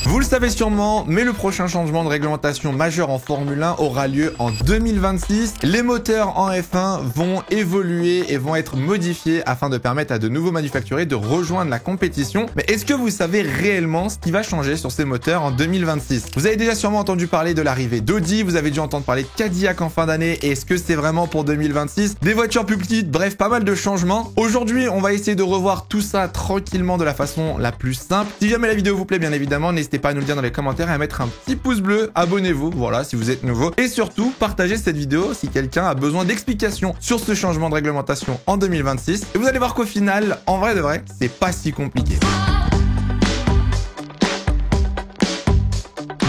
Vous le savez sûrement, mais le prochain changement de réglementation majeur en Formule 1 aura lieu en 2026. Les moteurs en F1 vont évoluer et vont être modifiés afin de permettre à de nouveaux manufacturiers de rejoindre la compétition. Mais est-ce que vous savez réellement ce qui va changer sur ces moteurs en 2026? Vous avez déjà sûrement entendu parler de l'arrivée d'Audi, vous avez déjà entendu parler de Cadillac en fin d'année. Est-ce que c'est vraiment pour 2026? Des voitures plus petites, bref, pas mal de changements. Aujourd'hui, on va essayer de revoir tout ça tranquillement de la façon la plus simple. Si jamais la vidéo vous plaît, bien évidemment, n'hésitez pas à nous le dire dans les commentaires et à mettre un petit pouce bleu. Abonnez-vous, voilà, si vous êtes nouveau. Et surtout, partagez cette vidéo si quelqu'un a besoin d'explications sur ce changement de réglementation en 2026. Et vous allez voir qu'au final, en vrai de vrai, c'est pas si compliqué.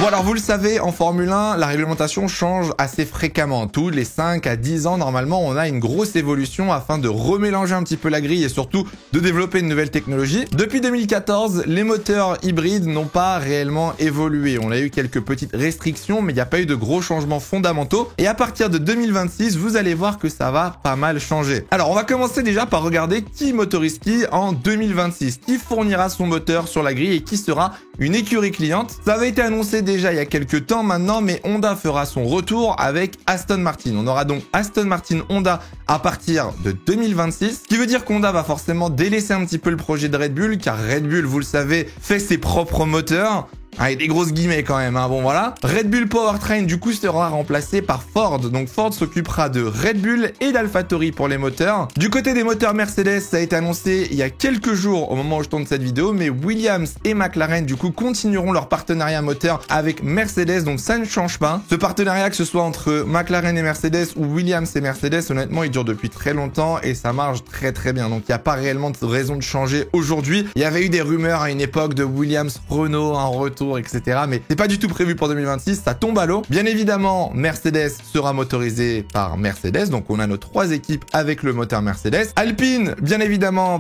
Bon alors vous le savez, en Formule 1, la réglementation change assez fréquemment. Tous les 5 à 10 ans, normalement, on a une grosse évolution afin de remélanger un petit peu la grille et surtout de développer une nouvelle technologie. Depuis 2014, les moteurs hybrides n'ont pas réellement évolué. On a eu quelques petites restrictions, mais il n'y a pas eu de gros changements fondamentaux. Et à partir de 2026, vous allez voir que ça va pas mal changer. Alors on va commencer déjà par regarder qui motorise qui en 2026. Qui fournira son moteur sur la grille et qui sera une écurie cliente. Ça avait été annoncé déjà il y a quelques temps maintenant, mais Honda fera son retour avec Aston Martin. On aura donc Aston Martin Honda à partir de 2026, ce qui veut dire qu'Honda va forcément délaisser un petit peu le projet de Red Bull, car Red Bull, vous le savez, fait ses propres moteurs. Avec des grosses guillemets quand même, hein. Bon voilà. Red Bull Powertrain du coup sera remplacé par Ford. Donc Ford s'occupera de Red Bull et d'AlphaTauri pour les moteurs. Du côté des moteurs Mercedes, ça a été annoncé il y a quelques jours au moment où je tourne cette vidéo, mais Williams et McLaren du coup continueront leur partenariat moteur avec Mercedes, donc ça ne change pas. Ce partenariat, que ce soit entre McLaren et Mercedes ou Williams et Mercedes, honnêtement il dure depuis très longtemps et ça marche très très bien. Donc il n'y a pas réellement de raison de changer aujourd'hui. Il y avait eu des rumeurs à une époque de Williams Renault en retour, etc. Mais c'est pas du tout prévu pour 2026, ça tombe à l'eau. Bien évidemment, Mercedes sera motorisé par Mercedes, donc on a nos 3 équipes avec le moteur Mercedes. Alpine, bien évidemment,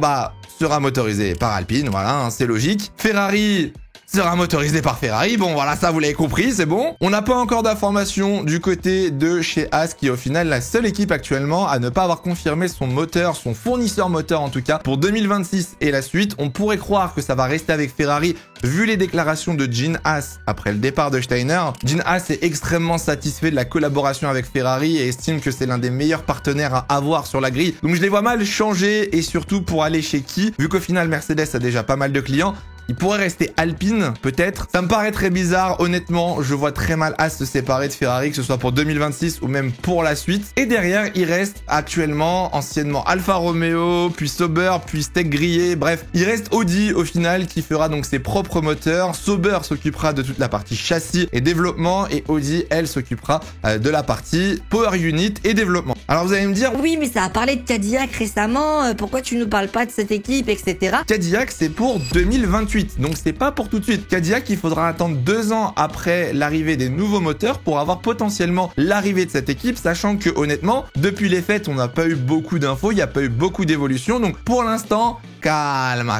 sera motorisé par Alpine, voilà, hein, c'est logique. Ferrari sera motorisé par Ferrari. Bon, voilà, ça vous l'avez compris, c'est bon. On n'a pas encore d'informations du côté de chez As, qui est au final la seule équipe actuellement à ne pas avoir confirmé son moteur, son fournisseur moteur en tout cas, pour 2026 et la suite. On pourrait croire que ça va rester avec Ferrari, vu les déclarations de Gene Haas après le départ de Steiner. Gene Haas est extrêmement satisfait de la collaboration avec Ferrari et estime que c'est l'un des meilleurs partenaires à avoir sur la grille. Donc je les vois mal changer et surtout pour aller chez qui, vu qu'au final Mercedes a déjà pas mal de clients. Il pourrait rester Alpine, peut-être. Ça me paraît très bizarre, honnêtement. Je vois très mal As se séparer de Ferrari, que ce soit pour 2026 ou même pour la suite. Et derrière, il reste actuellement, anciennement Alfa Romeo, puis Sauber, puis Steak Grillé. Bref, il reste Audi au final, qui fera donc ses propres moteurs. Sauber s'occupera de toute la partie châssis et développement. Et Audi, elle, s'occupera de la partie Power Unit et développement. Alors vous allez me dire... Oui, mais ça a parlé de Cadillac récemment. Pourquoi tu nous parles pas de cette équipe, etc. Cadillac, c'est pour 2028. Donc c'est pas pour tout de suite. Cadillac, il faudra attendre 2 ans après l'arrivée des nouveaux moteurs pour avoir potentiellement l'arrivée de cette équipe, sachant que honnêtement, depuis les fêtes, on n'a pas eu beaucoup d'infos, il n'y a pas eu beaucoup d'évolution. Donc pour l'instant, calme.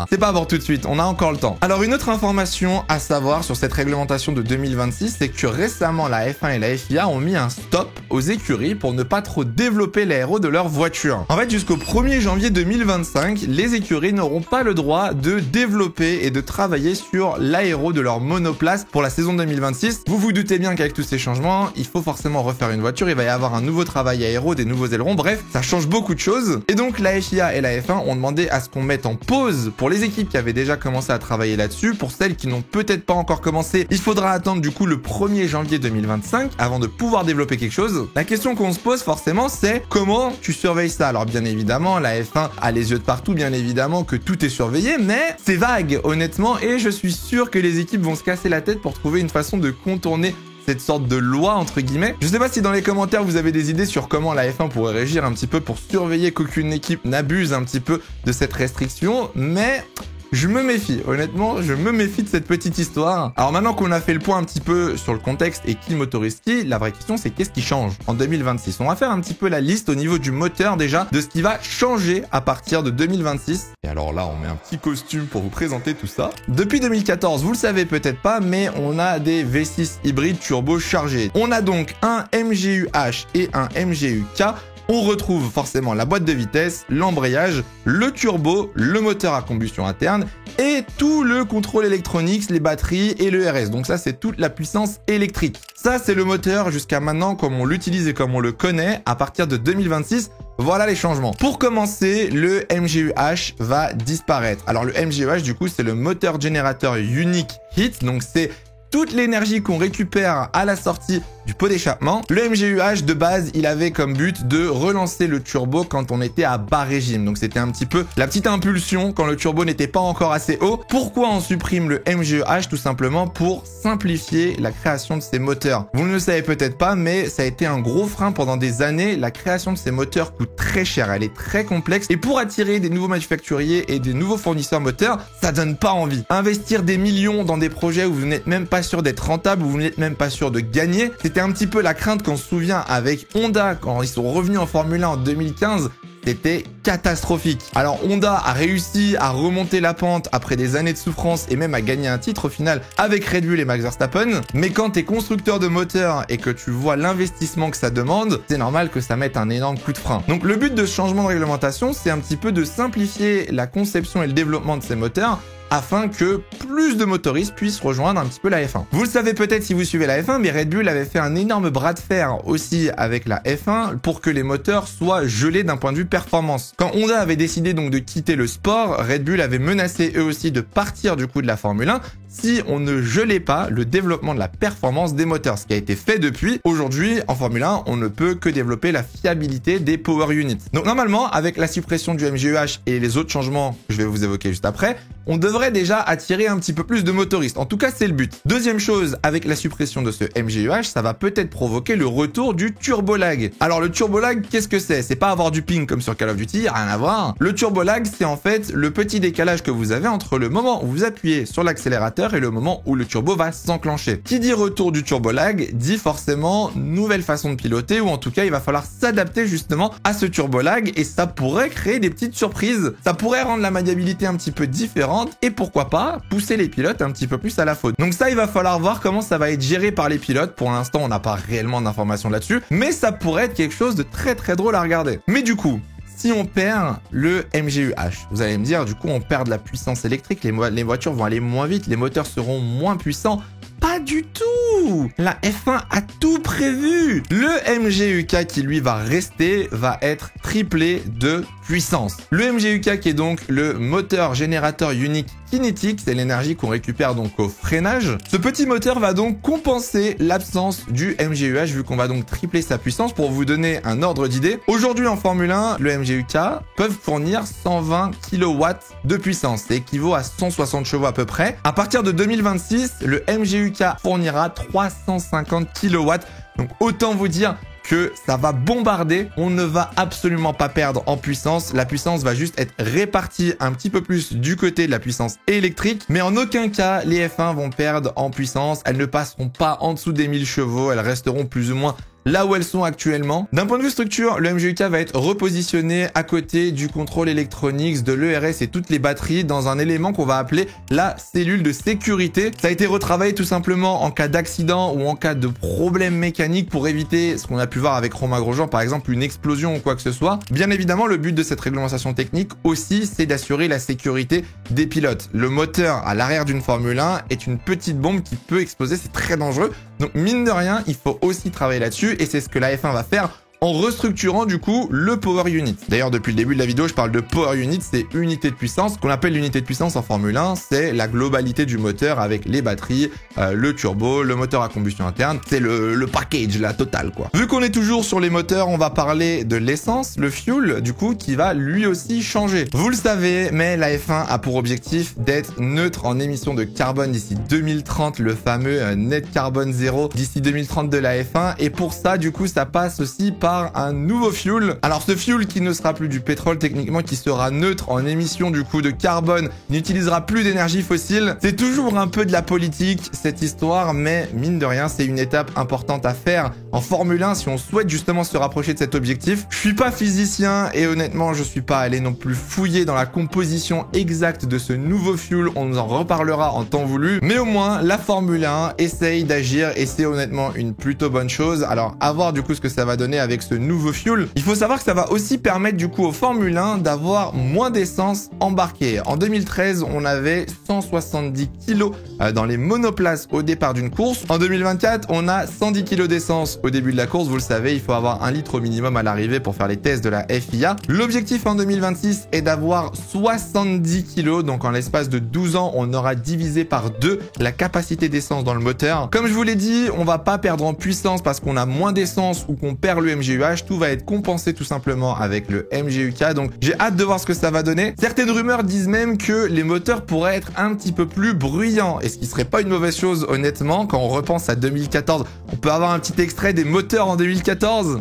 C'est pas pour tout de suite, on a encore le temps. Alors une autre information à savoir sur cette réglementation de 2026, c'est que récemment la F1 et la FIA ont mis un stop aux écuries pour ne pas trop développer l'aéro de leur voiture. En fait, jusqu'au 1er janvier 2025, les écuries n'auront pas le droit de développer et de travailler sur l'aéro de leur monoplace pour la saison 2026. Vous vous doutez bien qu'avec tous ces changements, il faut forcément refaire une voiture, il va y avoir un nouveau travail aéro, des nouveaux ailerons, bref, ça change beaucoup de choses. Et donc la FIA et la F1 ont demandé à ce qu'on mette en pause pour les équipes qui avaient déjà commencé à travailler là-dessus. Pour celles qui n'ont peut-être pas encore commencé, il faudra attendre du coup le 1er janvier 2025 avant de pouvoir développer quelque chose. La question qu'on se pose forcément, c'est comment tu surveilles ça? Alors bien évidemment, la F1 a les yeux de partout, bien évidemment que tout est surveillé, mais c'est vague honnêtement, et je suis sûr que les équipes vont se casser la tête pour trouver une façon de contourner cette sorte de loi entre guillemets. Je sais pas si dans les commentaires vous avez des idées sur comment la F1 pourrait régir un petit peu pour surveiller qu'aucune équipe n'abuse un petit peu de cette restriction, mais je me méfie, honnêtement, je me méfie de cette petite histoire. Alors maintenant qu'on a fait le point un petit peu sur le contexte et qui motorise qui, la vraie question c'est qu'est-ce qui change en 2026. On va faire un petit peu la liste au niveau du moteur déjà, de ce qui va changer à partir de 2026. Et alors là, on met un petit costume pour vous présenter tout ça. Depuis 2014, vous le savez peut-être pas, mais on a des V6 hybrides turbo chargés. On a donc un MGU-H et un MGU-K on retrouve forcément la boîte de vitesse, l'embrayage, le turbo, le moteur à combustion interne et tout le contrôle électronique, les batteries et le RS. Donc ça, c'est toute la puissance électrique. Ça, c'est le moteur jusqu'à maintenant comme on l'utilise et comme on le connaît. À partir de 2026, voilà les changements. Pour commencer, le MGU-H va disparaître. Alors le MGU-H, du coup, c'est le moteur générateur unique heat. Donc c'est toute l'énergie qu'on récupère à la sortie du pot d'échappement. Le MGU-H de base, il avait comme but de relancer le turbo quand on était à bas régime. Donc c'était un petit peu la petite impulsion quand le turbo n'était pas encore assez haut. Pourquoi on supprime le MGU-H? Tout simplement pour simplifier la création de ces moteurs. Vous ne le savez peut-être pas, mais ça a été un gros frein pendant des années. La création de ces moteurs coûte très cher, elle est très complexe. Et pour attirer des nouveaux manufacturiers et des nouveaux fournisseurs moteurs, ça donne pas envie. Investir des millions dans des projets où vous n'êtes même pas sûr d'être rentable, où vous n'êtes même pas sûr de gagner, c'était un petit peu la crainte qu'on se souvient avec Honda quand ils sont revenus en Formule 1 en 2015. C'était catastrophique. Alors Honda a réussi à remonter la pente après des années de souffrance et même à gagner un titre au final avec Red Bull et Max Verstappen. Mais quand t'es constructeur de moteur et que tu vois l'investissement que ça demande, c'est normal que ça mette un énorme coup de frein. Donc le but de ce changement de réglementation, c'est un petit peu de simplifier la conception et le développement de ces moteurs afin que plus de motoristes puissent rejoindre un petit peu la F1. Vous le savez peut-être si vous suivez la F1, mais Red Bull avait fait un énorme bras de fer aussi avec la F1 pour que les moteurs soient gelés d'un point de vue performance. Quand Honda avait décidé donc de quitter le sport, Red Bull avait menacé eux aussi de partir du coup de la Formule 1 si on ne gelait pas le développement de la performance des moteurs, ce qui a été fait depuis. Aujourd'hui, en Formule 1, on ne peut que développer la fiabilité des power units. Donc normalement, avec la suppression du MGU-H et les autres changements que je vais vous évoquer juste après, on devrait déjà attirer un petit peu plus de motoristes. En tout cas, c'est le but. Deuxième chose, avec la suppression de ce MGU-H, ça va peut-être provoquer le retour du turbo lag. Alors le turbo lag, qu'est-ce que c'est? C'est pas avoir du ping comme sur Call of Duty, rien à voir. Le turbo lag, c'est en fait le petit décalage que vous avez entre le moment où vous appuyez sur l'accélérateur et le moment où le turbo va s'enclencher. Qui dit retour du turbo lag dit forcément nouvelle façon de piloter, ou en tout cas il va falloir s'adapter justement à ce turbo lag et ça pourrait créer des petites surprises. Ça pourrait rendre la maniabilité un petit peu différente et pourquoi pas pousser les pilotes un petit peu plus à la faute. Donc ça, il va falloir voir comment ça va être géré par les pilotes. Pour l'instant, on n'a pas réellement d'informations là-dessus, mais ça pourrait être quelque chose de très très drôle à regarder. Mais du coup, si on perd le MGU-H, vous allez me dire, du coup, on perd de la puissance électrique, les voitures vont aller moins vite, les moteurs seront moins puissants. Pas du tout! La F1 a tout prévu! Le MGU-K qui lui va rester va être triplé de puissance. Le MGU-K qui est donc le moteur générateur unique kinétique, c'est l'énergie qu'on récupère donc au freinage. Ce petit moteur va donc compenser l'absence du MGU-H vu qu'on va donc tripler sa puissance. Pour vous donner un ordre d'idée, aujourd'hui en Formule 1, le MGU-K peut fournir 120 kW de puissance. C'est équivaut à 160 chevaux à peu près. À partir de 2026, le MGU-K fournira 350 kW. Donc autant vous dire que ça va bombarder, on ne va absolument pas perdre en puissance, la puissance va juste être répartie un petit peu plus du côté de la puissance électrique, mais en aucun cas les F1 vont perdre en puissance, elles ne passeront pas en dessous des 1000 chevaux, elles resteront plus ou moins là où elles sont actuellement. D'un point de vue structure, le MGU-K va être repositionné à côté du contrôle électronique, de l'ERS et toutes les batteries dans un élément qu'on va appeler la cellule de sécurité. Ça a été retravaillé tout simplement en cas d'accident ou en cas de problème mécanique pour éviter ce qu'on a pu voir avec Romain Grosjean, par exemple une explosion ou quoi que ce soit. Bien évidemment, le but de cette réglementation technique aussi, c'est d'assurer la sécurité des pilotes. Le moteur à l'arrière d'une Formule 1 est une petite bombe qui peut exploser, c'est très dangereux. Donc mine de rien, il faut aussi travailler là-dessus et c'est ce que la F1 va faire en restructurant du coup le Power Unit. D'ailleurs, depuis le début de la vidéo, je parle de Power Unit, c'est unité de puissance. Ce qu'on appelle l'unité de puissance en Formule 1, c'est la globalité du moteur avec les batteries, le turbo, le moteur à combustion interne. C'est le package, la totale quoi. Vu qu'on est toujours sur les moteurs, on va parler de l'essence, le fuel, du coup, qui va lui aussi changer. Vous le savez, mais la F1 a pour objectif d'être neutre en émissions de carbone d'ici 2030, le fameux net carbone zéro d'ici 2030 de la F1. Et pour ça, du coup, ça passe aussi par un nouveau fuel. Alors ce fuel qui ne sera plus du pétrole techniquement, qui sera neutre en émissions du coup de carbone, n'utilisera plus d'énergie fossile. C'est toujours un peu de la politique cette histoire, mais mine de rien c'est une étape importante à faire en Formule 1 si on souhaite justement se rapprocher de cet objectif. Je suis pas physicien et honnêtement je suis pas allé non plus fouiller dans la composition exacte de ce nouveau fuel, on nous en reparlera en temps voulu, mais au moins la Formule 1 essaye d'agir et c'est honnêtement une plutôt bonne chose. Alors à voir du coup ce que ça va donner avec avec ce nouveau fuel. Il faut savoir que ça va aussi permettre du coup aux Formule 1 d'avoir moins d'essence embarquée. En 2013, on avait 170 kg dans les monoplaces au départ d'une course. En 2024, on a 110 kg d'essence au début de la course. Vous le savez, il faut avoir 1 litre au minimum à l'arrivée pour faire les tests de la FIA. L'objectif en 2026 est d'avoir 70 kg. Donc en l'espace de 12 ans, on aura divisé par 2 la capacité d'essence dans le moteur. Comme je vous l'ai dit, on va pas perdre en puissance parce qu'on a moins d'essence ou qu'on perd le MGUH. Tout va être compensé tout simplement avec le MGUK. Donc j'ai hâte de voir ce que ça va donner. Certaines rumeurs disent même que les moteurs pourraient être un petit peu plus bruyants. Et ce qui serait pas une mauvaise chose honnêtement. Quand on repense à 2014, on peut avoir un petit extrait des moteurs en 2014.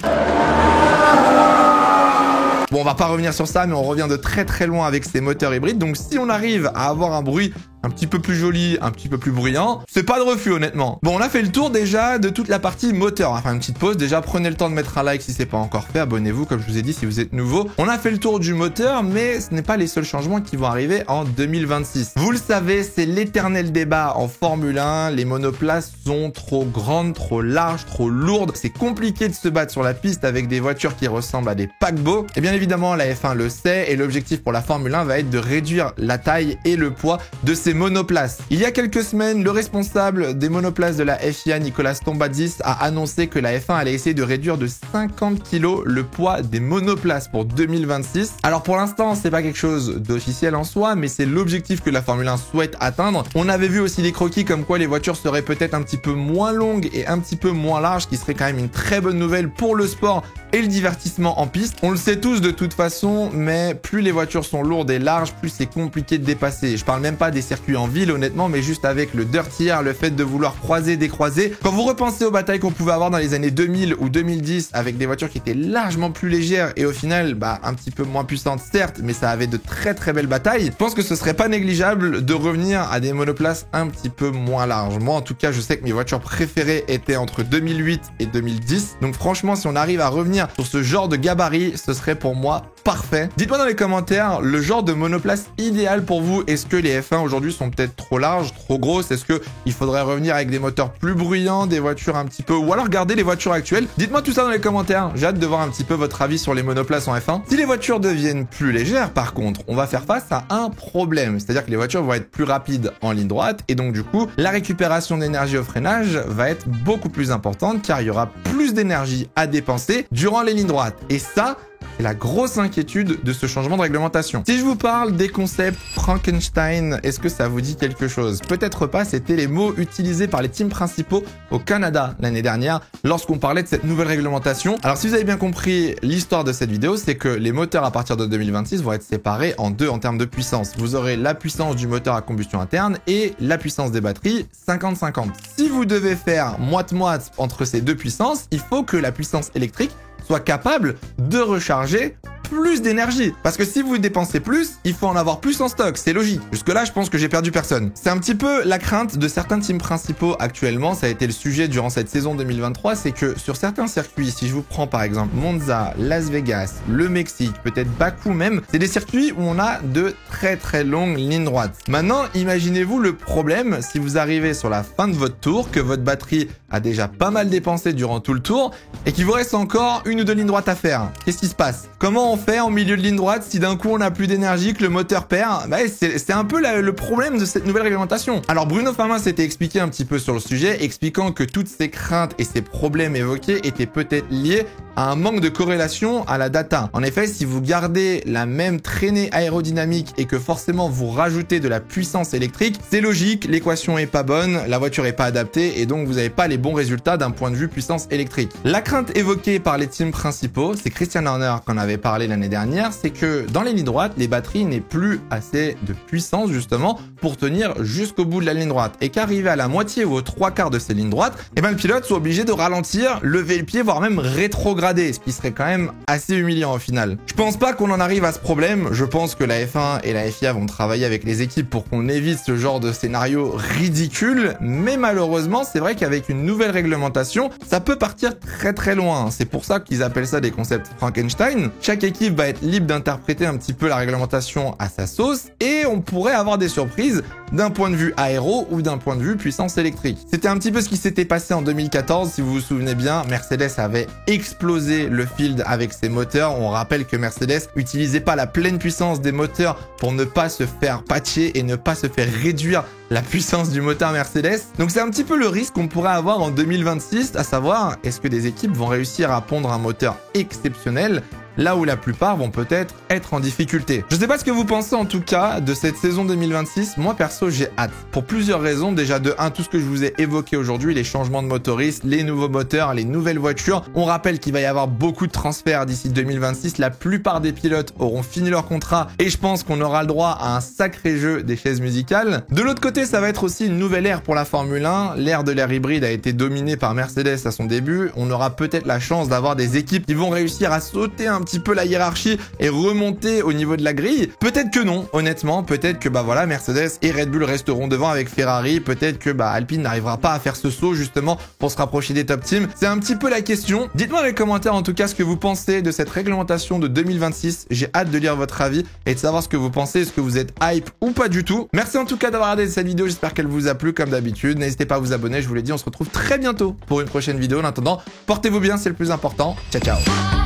Bon, on va pas revenir sur ça, mais on revient de très très loin avec ces moteurs hybrides. Donc si on arrive à avoir un bruit un petit peu plus joli, un petit peu plus bruyant, c'est pas de refus honnêtement. Bon, on a fait le tour déjà de toute la partie moteur. On va faire une petite pause. Déjà, prenez le temps de mettre un like si c'est pas encore fait. Abonnez-vous, comme je vous ai dit, si vous êtes nouveau. On a fait le tour du moteur, mais ce n'est pas les seuls changements qui vont arriver en 2026. Vous le savez, c'est l'éternel débat en Formule 1. Les monoplaces sont trop grandes, trop larges, trop lourdes. C'est compliqué de se battre sur la piste avec des voitures qui ressemblent à des paquebots. Et bien évidemment, la F1 le sait, et l'objectif pour la Formule 1 va être de réduire la taille et le poids de ces monoplaces. Il y a quelques semaines, le responsable des monoplaces de la FIA, Nicolas Tombazis, a annoncé que la F1 allait essayer de réduire de 50 kg le poids des monoplaces pour 2026. Alors pour l'instant, c'est pas quelque chose d'officiel en soi, mais c'est l'objectif que la Formule 1 souhaite atteindre. On avait vu aussi des croquis comme quoi les voitures seraient peut-être un petit peu moins longues et un petit peu moins larges, ce qui serait quand même une très bonne nouvelle pour le sport et le divertissement en piste. On le sait tous de toute façon, mais plus les voitures sont lourdes et larges, plus c'est compliqué de dépasser. Je parle même pas des circuits en ville honnêtement, mais juste avec le dirty air, le fait de vouloir croiser, décroiser. Quand vous repensez aux batailles qu'on pouvait avoir dans les années 2000 ou 2010 avec des voitures qui étaient largement plus légères et au final un petit peu moins puissantes certes, mais ça avait de très très belles batailles, je pense que ce serait pas négligeable de revenir à des monoplaces un petit peu moins larges. Moi en tout cas, je sais que mes voitures préférées étaient entre 2008 et 2010, donc franchement si on arrive à revenir sur ce genre de gabarit, ce serait pour moi parfait. Dites-moi dans les commentaires le genre de monoplace idéal pour vous. Est-ce que les F1 aujourd'hui sont peut-être trop larges, trop grosses? Est-ce que il faudrait revenir avec des moteurs plus bruyants, des voitures un petit peu, ou alors garder les voitures actuelles? Dites-moi tout ça dans les commentaires. J'ai hâte de voir un petit peu votre avis sur les monoplaces en F1. Si les voitures deviennent plus légères, par contre, on va faire face à un problème. C'est-à-dire que les voitures vont être plus rapides en ligne droite et donc du coup, la récupération d'énergie au freinage va être beaucoup plus importante car il y aura plus d'énergie à dépenser durant les lignes droites. Et ça, c'est la grosse inquiétude de ce changement de réglementation. Si je vous parle des concepts Frankenstein, est-ce que ça vous dit quelque chose? Peut-être pas, c'était les mots utilisés par les teams principaux au Canada l'année dernière lorsqu'on parlait de cette nouvelle réglementation. Alors si vous avez bien compris l'histoire de cette vidéo, c'est que les moteurs à partir de 2026 vont être séparés en deux en termes de puissance. Vous aurez la puissance du moteur à combustion interne et la puissance des batteries 50-50. Si vous devez faire moite-moite entre ces deux puissances, il faut que la puissance électrique soit capable de recharger plus d'énergie. Parce que si vous dépensez plus, il faut en avoir plus en stock, c'est logique. Jusque-là, je pense que j'ai perdu personne. C'est un petit peu la crainte de certains teams principaux actuellement, ça a été le sujet durant cette saison 2023, c'est que sur certains circuits, si je vous prends par exemple Monza, Las Vegas, le Mexique, peut-être Bakou même, c'est des circuits où on a de très très longues lignes droites. Maintenant, imaginez-vous le problème si vous arrivez sur la fin de votre tour, que votre batterie a déjà pas mal dépensé durant tout le tour et qu'il vous reste encore une ou deux lignes droites à faire. Qu'est-ce qui se passe? Comment on fait en milieu de ligne droite si d'un coup on n'a plus d'énergie, que le moteur perd? C'est un peu le problème de cette nouvelle réglementation. Alors Bruno Famin s'était expliqué un petit peu sur le sujet, expliquant que toutes ces craintes et ces problèmes évoqués étaient peut-être liés à un manque de corrélation à la data. En effet, si vous gardez la même traînée aérodynamique et que forcément vous rajoutez de la puissance électrique, c'est logique, l'équation est pas bonne, la voiture est pas adaptée et donc vous n'avez pas les bons résultats d'un point de vue puissance électrique. La crainte évoquée par les teams principaux, c'est Christian Horner qu'on avait parlé l'année dernière, c'est que dans les lignes droites, les batteries n'aient plus assez de puissance justement pour tenir jusqu'au bout de la ligne droite et qu'arrivé à la moitié ou aux trois quarts de ces lignes droites, le pilote soit obligé de ralentir, lever le pied, voire même rétrograder, ce qui serait quand même assez humiliant au final. Je pense pas qu'on en arrive à ce problème, je pense que la F1 et la FIA vont travailler avec les équipes pour qu'on évite ce genre de scénario ridicule, mais malheureusement, c'est vrai qu'avec une nouvelle réglementation, ça peut partir très très loin. C'est pour ça qu'ils appellent ça des concepts Frankenstein. Chaque équipe équipe va être libre d'interpréter un petit peu la réglementation à sa sauce et on pourrait avoir des surprises d'un point de vue aéro ou d'un point de vue puissance électrique. C'était un petit peu ce qui s'était passé en 2014, si vous vous souvenez bien, Mercedes avait explosé le field avec ses moteurs. On rappelle que Mercedes n'utilisait pas la pleine puissance des moteurs pour ne pas se faire patcher et ne pas se faire réduire la puissance du moteur Mercedes. Donc c'est un petit peu le risque qu'on pourrait avoir en 2026, à savoir, est-ce que des équipes vont réussir à pondre un moteur exceptionnel là où la plupart vont peut-être être en difficulté. Je sais pas ce que vous pensez en tout cas de cette saison 2026. Moi perso, j'ai hâte. Pour plusieurs raisons. Déjà de 1, tout ce que je vous ai évoqué aujourd'hui, les changements de motoristes, les nouveaux moteurs, les nouvelles voitures. On rappelle qu'il va y avoir beaucoup de transferts d'ici 2026. La plupart des pilotes auront fini leur contrat et je pense qu'on aura le droit à un sacré jeu des chaises musicales. De l'autre côté, ça va être aussi une nouvelle ère pour la Formule 1. L'ère de l'air hybride a été dominée par Mercedes à son début. On aura peut-être la chance d'avoir des équipes qui vont réussir à sauter un petit peu la hiérarchie et remonter au niveau de la grille. Peut-être que non, honnêtement. Peut-être que voilà, Mercedes et Red Bull resteront devant avec Ferrari. Peut-être que Alpine n'arrivera pas à faire ce saut justement pour se rapprocher des top teams. C'est un petit peu la question. Dites-moi dans les commentaires en tout cas ce que vous pensez de cette réglementation de 2026. J'ai hâte de lire votre avis et de savoir ce que vous pensez. Est-ce que vous êtes hype ou pas du tout? Merci en tout cas d'avoir regardé cette vidéo. J'espère qu'elle vous a plu comme d'habitude. N'hésitez pas à vous abonner. Je vous l'ai dit, on se retrouve très bientôt pour une prochaine vidéo. En attendant, portez-vous bien, c'est le plus important. Ciao, ciao.